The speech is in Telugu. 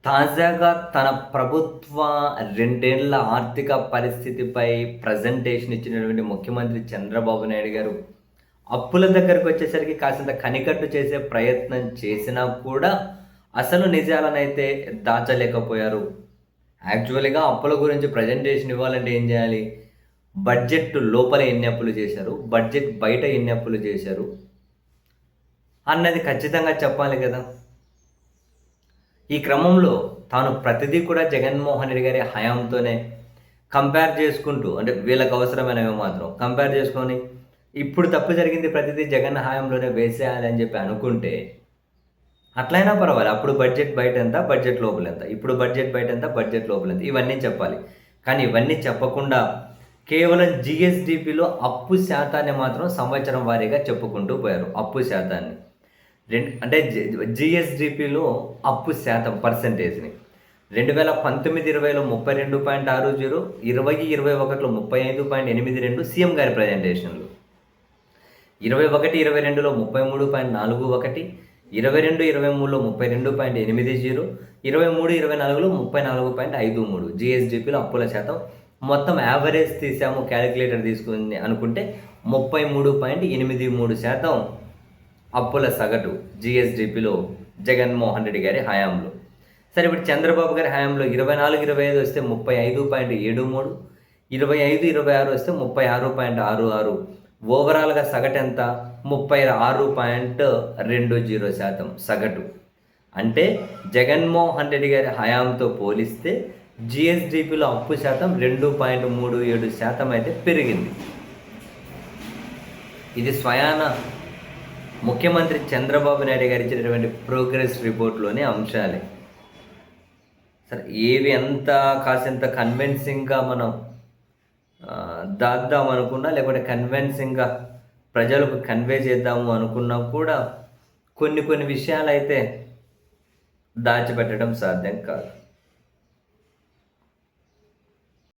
తాజాగా తన ప్రభుత్వ 2 ఏళ్ల ఆర్థిక పరిస్థితిపై ప్రజెంటేషన్ ఇచ్చినటువంటి ముఖ్యమంత్రి చంద్రబాబు నాయుడు గారు, అప్పుల దగ్గరకొచ్చేసరికి కాసింత కనికట్టు చేసే ప్రయత్నం చేసినా కూడా, అసలు నిజాలనైతే దాచలేకపోయారు. యాక్చువల్‌గా అప్పుల గురించి ప్రజెంటేషన్ ఇవ్వాలంటే ఏం చేయాలి? బడ్జెట్ లోపల ఎన్ని అప్పులు చేశారు? బడ్జెట్ బయట ఎన్ని అప్పులు చేశారు? అన్నది ఖచ్చితంగా చెప్పాలి కదా! ఈ క్రమంలో తాను ప్రతిదీ కూడా జగన్మోహన్ రెడ్డి గారి హయాంతోనే కంపేర్ చేసుకుంటూ, అంటే వీళ్ళకి అవసరమైనవి మాత్రం కంపేర్ చేసుకొని, ఇప్పుడు తప్పు జరిగింది ప్రతిదీ జగన్ హయాంలోనే వేసేయాలి అని చెప్పి అనుకుంటే, అట్లయినా పర్వాలేదు. అప్పుడు బడ్జెట్ బయట ఎంత, బడ్జెట్ లోపల ఎంత, ఇప్పుడు బడ్జెట్ బయట ఎంత, బడ్జెట్ లోపల ఎంత, ఇవన్నీ చెప్పాలి. కానీ ఇవన్నీ చెప్పకుండా కేవలం జీఎస్డీపీలో అప్పు శాతాన్ని మాత్రం సంవత్సరం వారీగా చెప్పుకుంటూ పోయారు. అప్పు శాతాన్ని అంటే జీఎస్డీపీలో అప్పు శాతం పర్సెంటేజ్ని 2019-20లో 32.60, 20-21లో 35.82 సీఎం గారి ప్రజెంటేషన్లు, 21-22లో 33.41, 22-23లో 32.80, 23-24లో 34.53 జీఎస్డీపీలో అప్పుల శాతం. మొత్తం యావరేజ్ తీసాము, క్యాలిక్యులేటర్ తీసుకుని అనుకుంటే 33.83% అప్పుల సగటు జీఎస్డీపీలో జగన్మోహన్ రెడ్డి గారి హయాంలో. సరే, ఇప్పుడు చంద్రబాబు గారి హయాంలో 24-25 వస్తే 35.73, 25-26 వస్తే 36.66, ఓవరాల్గా సగటు ఎంత? 36.20% సగటు. అంటే జగన్మోహన్ రెడ్డి గారి హయాంతో పోలిస్తే జీఎస్డీపీలో అప్పు శాతం 2.37% అయితే పెరిగింది. ఇది స్వయాన ముఖ్యమంత్రి చంద్రబాబు నాయుడు గారు ఇచ్చినటువంటి ప్రోగ్రెస్ రిపోర్ట్లోని అంశాలే. సరే, ఏవి ఎంత కాసింత కన్విన్సింగ్గా మనం దాద్దాం అనుకున్నా, లేకుంటే కన్విన్సింగ్గా ప్రజలకు కన్వే చేద్దాము అనుకున్నా కూడా కొన్ని విషయాలు అయితే దాచిపెట్టడం సాధ్యం కాదు.